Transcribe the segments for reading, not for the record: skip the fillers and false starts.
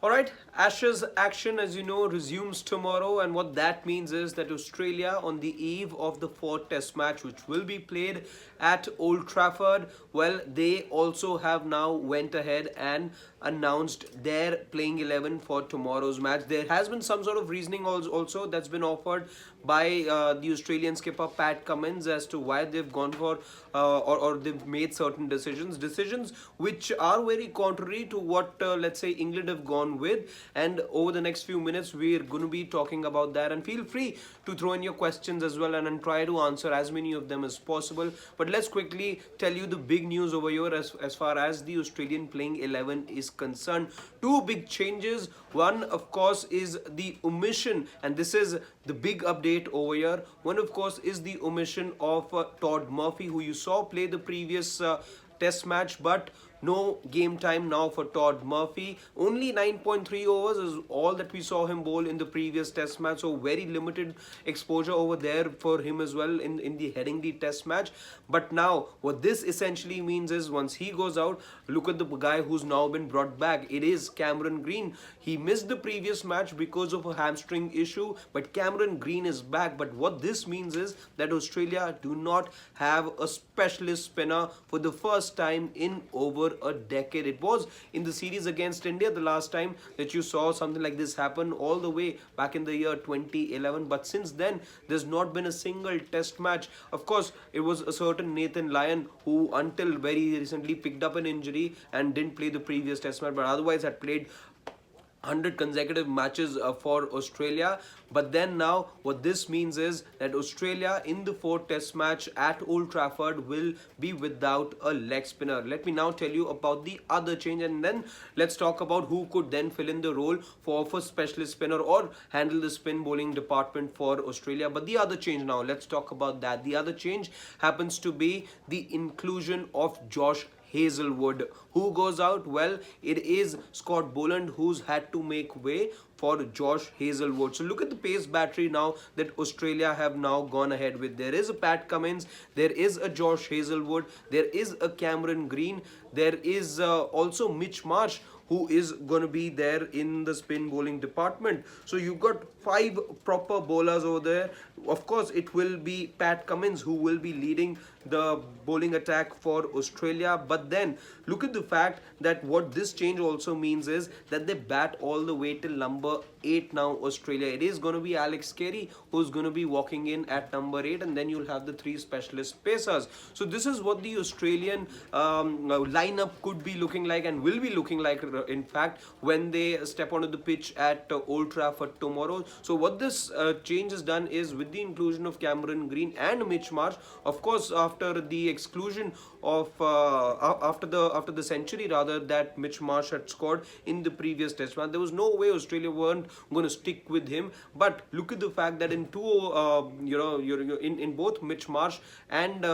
Alright, Ashes action, as you know, resumes tomorrow, and what that means is that Australia, on the eve of the fourth Test match, which will be played at Old Trafford, well, they also have now went ahead and announced their playing 11 for tomorrow's match. There has been some sort of reasoning also that's been offered by the Australian skipper Pat Cummins as to why they've gone for or they've made certain decisions which are very contrary to what let's say England have gone with. And over the next few minutes we're going to be talking about that, and feel free to throw in your questions as well, and try to answer as many of them as possible. But let's quickly tell you the big news over here as far as the Australian playing 11 is concerned. Two big changes. One, of course, is the omission, and this is the big update over here. One, of course, is the omission of Todd Murphy, who you saw play the previous test match, but no game time now for Todd Murphy. Only 9.3 overs is all that we saw him bowl in the previous test match, so very limited exposure over there for him as well in the Headingley test match. But now what this essentially means is once he goes out, look at the guy who's now been brought back. It is Cameron Green. He missed the previous match because of a hamstring issue, but Cameron Green is back. But what this means is that Australia do not have a specialist spinner for the first time in over a decade. It was in the series against India the last time that you saw something like this happen, all the way back in the year 2011. But since then, there's not been a single test match. Of course, it was a certain Nathan Lyon who until very recently picked up an injury and didn't play the previous test match, but otherwise had played 100 consecutive matches for Australia. But then now what this means is that Australia in the fourth test match at Old Trafford will be without a leg spinner. Let me now tell you about the other change, and then let's talk about who could then fill in the role for specialist spinner or handle the spin bowling department for Australia. But the other change now, let's talk about that. The other change happens to be the inclusion of Josh Hazelwood. Who goes out? Well, it is Scott Boland who's had to make way for Josh Hazelwood. So look at the pace battery now that Australia have now gone ahead with. There is a Pat Cummins, there is a Josh Hazelwood, there is a Cameron Green, there is also Mitch Marsh, who is going to be there in the spin bowling department. So you've got 5 proper bowlers over there. Of course, it will be Pat Cummins who will be leading the bowling attack for Australia. But then look at the fact that what this change also means is that they bat all the way till number 8 now, Australia. It is going to be Alex Carey who's going to be walking in at number 8, and then you'll have the 3 specialist pacers. So this is what the Australian lineup could be looking like and will be looking like, in fact, when they step onto the pitch at Old Trafford tomorrow. So what this change has done is, with the inclusion of Cameron Green and Mitch Marsh, of course, after the exclusion of after the century rather that Mitch Marsh had scored in the previous test match, there was no way Australia weren't going to stick with him. But look at the fact that in in both Mitch Marsh and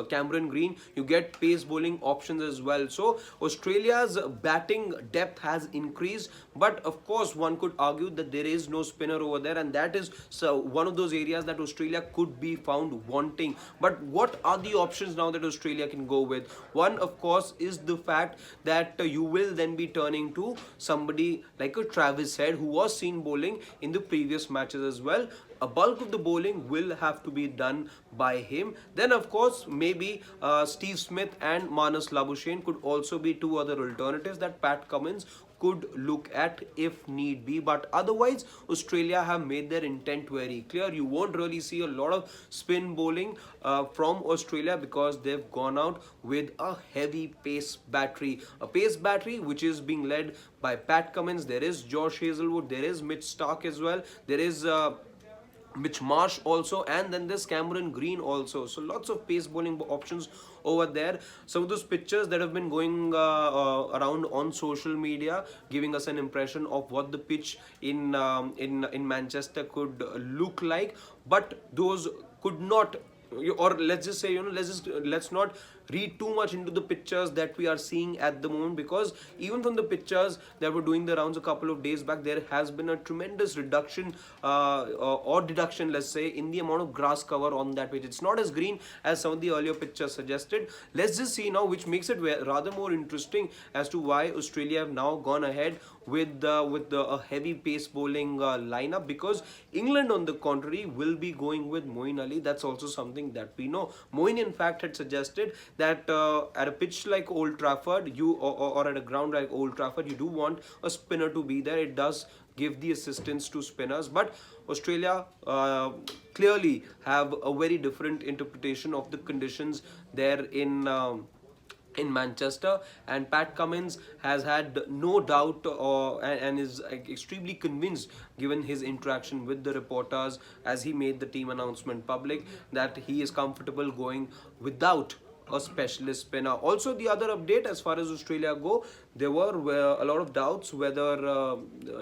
Cameron Green, you get pace bowling options as well. So Australia's batting depth has increased, but of course one could argue that there is no spinner over there, and that is one of those areas that Australia could be found wanting. But what are the options now that Australia can go with? One, of course, is the fact that you will then be turning to somebody like a Travis Head, who was seen bowling in the previous matches as well. A bulk of the bowling will have to be done by him. Then, of course, maybe Steve Smith and Manas Labuschagne could also be 2 other alternatives that Pat Cummins could look at if need be. But otherwise, Australia have made their intent very clear. You won't really see a lot of spin bowling from Australia because they've gone out with a heavy pace battery. A pace battery which is being led by Pat Cummins. There is Josh Hazelwood, there is Mitch Starc as well, there is Mitch Marsh also, and then there's Cameron Green also. So lots of pace bowling options over there. Some of those pictures that have been going around on social media, giving us an impression of what the pitch in Manchester could look like, but those could not or let's just say, let's not read too much into the pictures that we are seeing at the moment, because even from the pictures that were doing the rounds a couple of days back, there has been a tremendous reduction or deduction, let's say, in the amount of grass cover on that pitch. It's not as green as some of the earlier pictures suggested. Let's just see now, which makes it rather more interesting as to why Australia have now gone ahead with a heavy pace bowling lineup, because England, on the contrary, will be going with Moeen Ali. That's also something that we know. Moeen, in fact, had suggested that at a pitch like Old Trafford, or at a ground like Old Trafford, you do want a spinner to be there. It does give the assistance to spinners, but Australia clearly have a very different interpretation of the conditions there in Manchester, and Pat Cummins has had no doubt and is extremely convinced, given his interaction with the reporters as he made the team announcement public, that he is comfortable going without a specialist spinner. Also, the other update as far as Australia go, there were a lot of doubts whether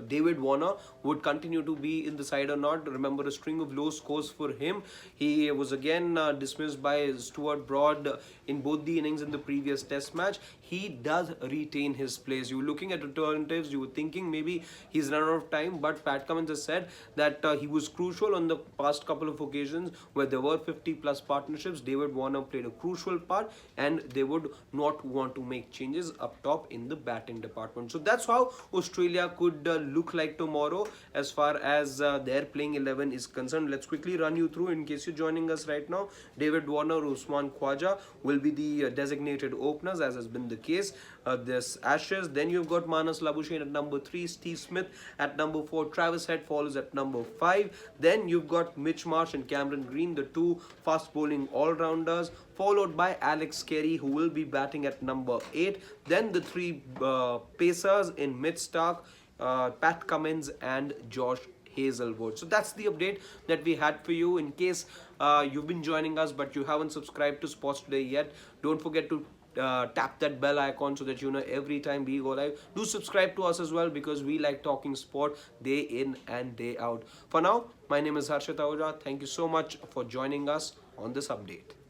David Warner would continue to be in the side or not. Remember, a string of low scores for him. He was again dismissed by Stuart Broad in both the innings in the previous test match. He does retain his place. You were looking at alternatives, you were thinking maybe he's run out of time, but Pat Cummins has said that he was crucial on the past couple of occasions where there were 50 plus partnerships. David Warner played a crucial part, and they would not want to make changes up top in the batting department. So that's how Australia could look like tomorrow as far as their playing 11 is concerned. Let's quickly run you through in case you're joining us right now. David Warner, Usman Khwaja will be the designated openers, as has been the case this Ashes. Then you've got Manas Labuschagne at number 3, Steve Smith at number 4, Travis Head follows at number 5. Then you've got Mitch Marsh and Cameron Green, the two fast bowling all-rounders, followed by Alex Carey, who will be batting at number 8. Then the three pacers in Mitch Stark, Pat Cummins and Josh Hazelwood. So that's the update that we had for you. In case you've been joining us but you haven't subscribed to Sports Today yet, don't forget to tap that bell icon so that you know every time we go live. Do subscribe to us as well, because we like talking sport day in and day out. For now, my name is Harshit Ahuja. Thank you so much for joining us on this update.